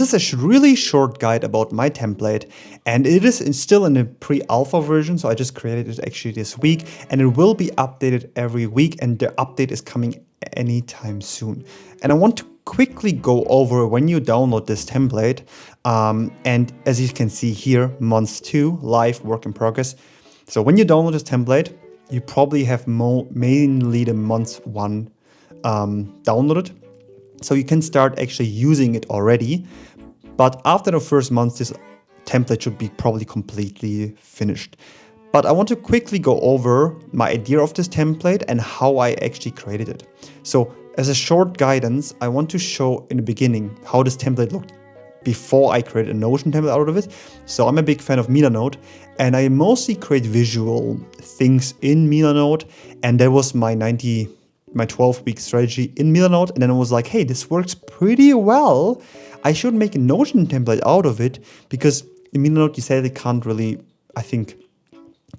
is a really short guide about my template, and it is still in a pre-alpha version, so I just created it actually this week, and it will be updated every week, and the update is coming anytime soon. And I want to quickly go over when you download this template, and as you can see here, month 2, live, work in progress. So when you download this template, you probably have mainly the month 1 downloaded. So you can start actually using it already. But after the first month, this template should be probably completely finished. But I want to quickly go over my idea of this template and how I actually created it. So as a short guidance, I want to show in the beginning how this template looked before I created a Notion template out of it. So I'm a big fan of Milanote, and I mostly create visual things in Milanote, and that was my 12-week strategy in Milanote. And then I was like, hey, this works pretty well. I should make a Notion template out of it, because in Milanote you said they can't really, I think,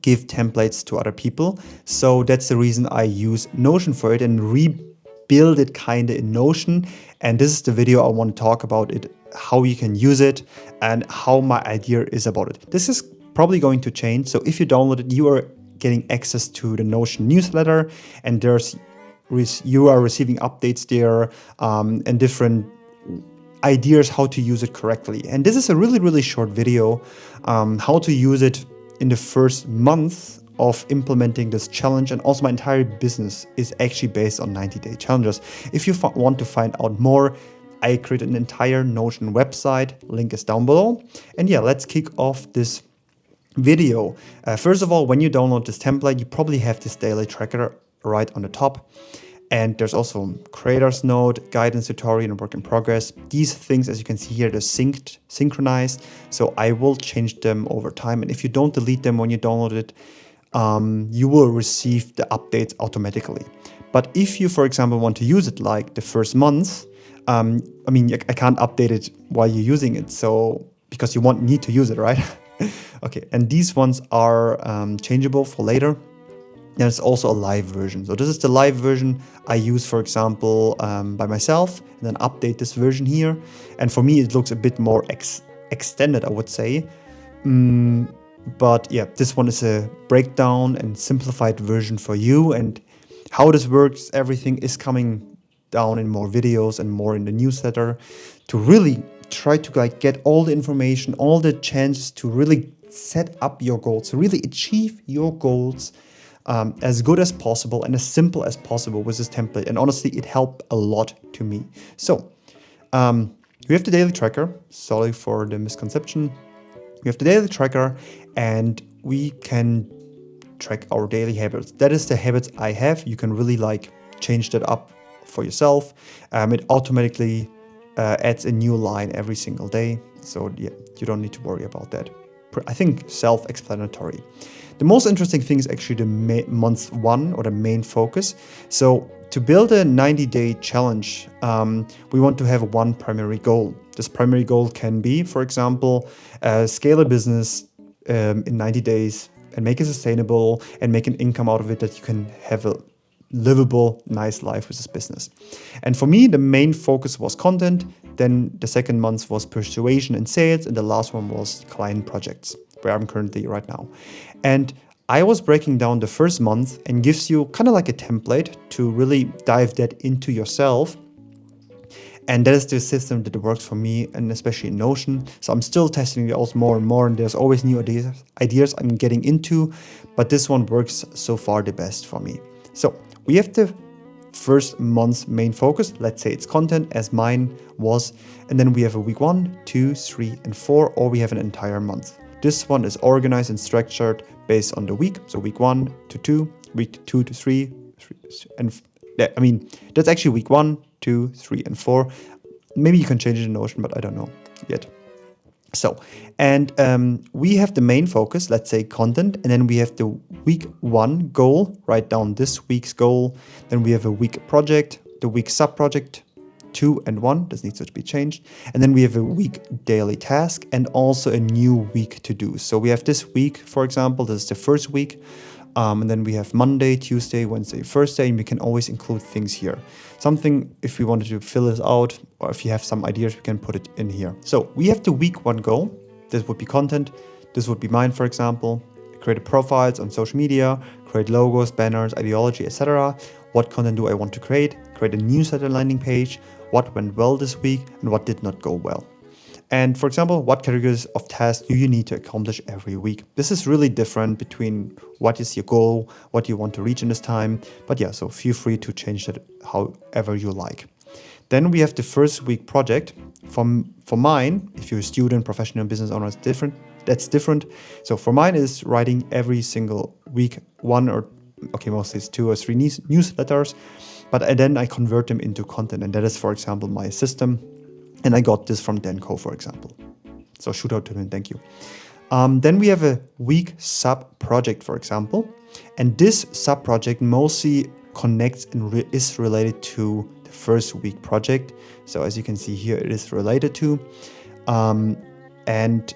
give templates to other people. So that's the reason I use Notion for it and rebuild it kind of in Notion. And this is the video I want to talk about it, how you can use it and how my idea is about it. This is probably going to change. So if you download it, you are getting access to the Notion newsletter, and you are receiving updates there and different ideas how to use it correctly. And this is a really, really short video how to use it in the first month of implementing this challenge. And also my entire business is actually based on 90-day challenges. If you want to find out more, I created an entire Notion website. Link is down below. And yeah, let's kick off this video. First of all, when you download this template, you probably have this daily tracker right on the top. And there's also creators node, guidance tutorial, and work in progress. These things, as you can see here, they're synchronized. So I will change them over time. And if you don't delete them when you download it, you will receive the updates automatically. But if you, for example, want to use it like the first month, I can't update it while you're using it. So because you won't need to use it, right? Okay, and these ones are changeable for later. There's also a live version. So this is the live version I use, for example, by myself, and then update this version here. And for me, it looks a bit more extended, I would say. But yeah, this one is a breakdown and simplified version for you. And how this works, everything is coming down in more videos and more in the newsletter to really try to get all the information, all the chances to really set up your goals, to really achieve your goals as good as possible and as simple as possible with this template. And honestly, it helped a lot to me. So we have the daily tracker. Sorry for the misconception. We have the daily tracker, and we can track our daily habits. That is the habits I have. You can really change that up for yourself. It automatically adds a new line every single day. So yeah, you don't need to worry about that. I think self-explanatory. The most interesting thing is actually the month 1, or the main focus. So to build a 90-day challenge, we want to have one primary goal. This primary goal can be, for example, scale a business in 90 days and make it sustainable and make an income out of it that you can have a livable, nice life with this business. And for me, the main focus was content. Then the second month was persuasion and sales. And the last one was client projects, where I'm currently right now. And I was breaking down the first month, and gives you kind of like a template to really dive that into yourself. And that is the system that works for me, and especially in Notion. So I'm still testing it out more and more, and there's always new ideas I'm getting into, but this one works so far the best for me. So we have the first month's main focus. Let's say it's content, as mine was. And then we have a week 1, 2, 3, and 4, or we have an entire month. This one is organized and structured based on the week. So week 1 to 2, week 2 to 3, and that's actually week 1, 2, 3, and 4. Maybe you can change it in Notion, but I don't know yet. So, and we have the main focus, let's say content, and then we have the week 1 goal, write down this week's goal. Then we have a week project, the week sub-project, 2 and 1, this needs to be changed. And then we have a week daily task and also a new week to do. So we have this week, for example, this is the first week. And then we have Monday, Tuesday, Wednesday, Thursday, and we can always include things here. Something, if we wanted to fill this out, or if you have some ideas, we can put it in here. So we have the week one goal. This would be content. This would be mine, for example. Create profiles on social media, create logos, banners, ideology, etc. What content do I want to create? Create a newsletter landing page. What went well this week and what did not go well? And for example, what categories of tasks do you need to accomplish every week? This is really different between what is your goal, what you want to reach in this time. But yeah, so feel free to change that however you like. Then we have the first week project. For mine, if you're a student, professional, business owner, that's different. So for mine is writing every single week mostly it's 2 or 3 newsletters, but then I convert them into content. And that is, for example, my system. And I got this from Denko, for example. So shout out to him, thank you. Then we have a week sub project, for example. And this sub project mostly connects and is related to the first week project. So as you can see here, it is related to. And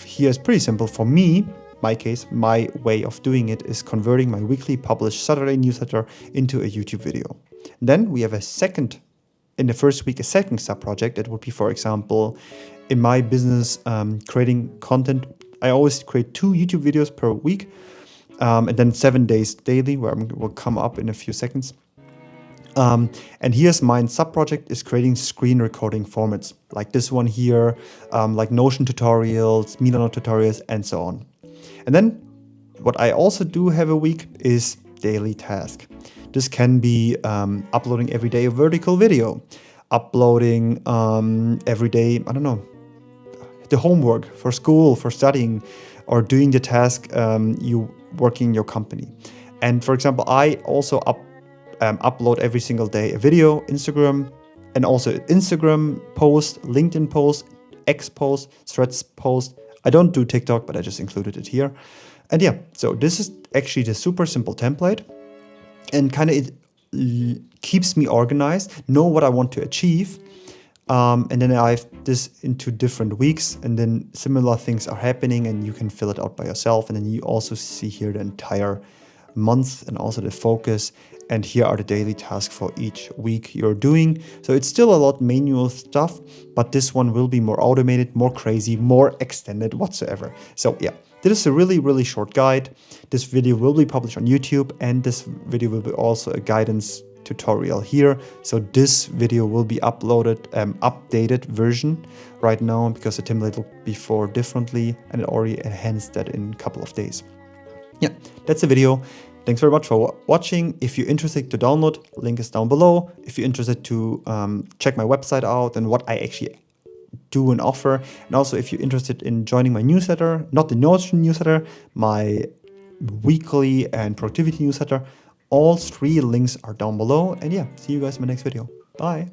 here is pretty simple. For me, my case, my way of doing it is converting my weekly published Saturday newsletter into a YouTube video. Then we have in the first week, a second sub-project. That would be, for example, in my business, creating content. I always create 2 YouTube videos per week, and then 7 days daily, where will come up in a few seconds. And here's my sub-project is creating screen recording formats, like this one here, like Notion tutorials, Milano tutorials, and so on. And then what I also do have a week is daily task. This can be uploading every day a vertical video, uploading every day, the homework for school, for studying, or doing the task you working in your company. And for example, I also upload every single day a video, Instagram, and also Instagram post, LinkedIn post, X post, Threads post. I don't do TikTok, but I just included it here. And yeah, so this is actually the super simple template. And kind of it keeps me organized, know what I want to achieve. And then I have this into different weeks, and then similar things are happening, and you can fill it out by yourself. And then you also see here the entire month and also the focus. And here are the daily tasks for each week you're doing. So it's still a lot manual stuff, but this one will be more automated, more crazy, more extended whatsoever. So yeah, this is a really, really short guide. This video will be published on YouTube, and this video will be also a guidance tutorial here. So this video will be uploaded, updated version right now, because the template will be for differently, and it already enhanced that in a couple of days. Yeah, that's the video. Thanks very much for watching. If you're interested to download, link is down below. If you're interested to check my website out and what I actually do and offer, and also if you're interested in joining my newsletter, not the Notion newsletter, my weekly and productivity newsletter, all 3 links are down below. And yeah, see you guys in my next video. Bye.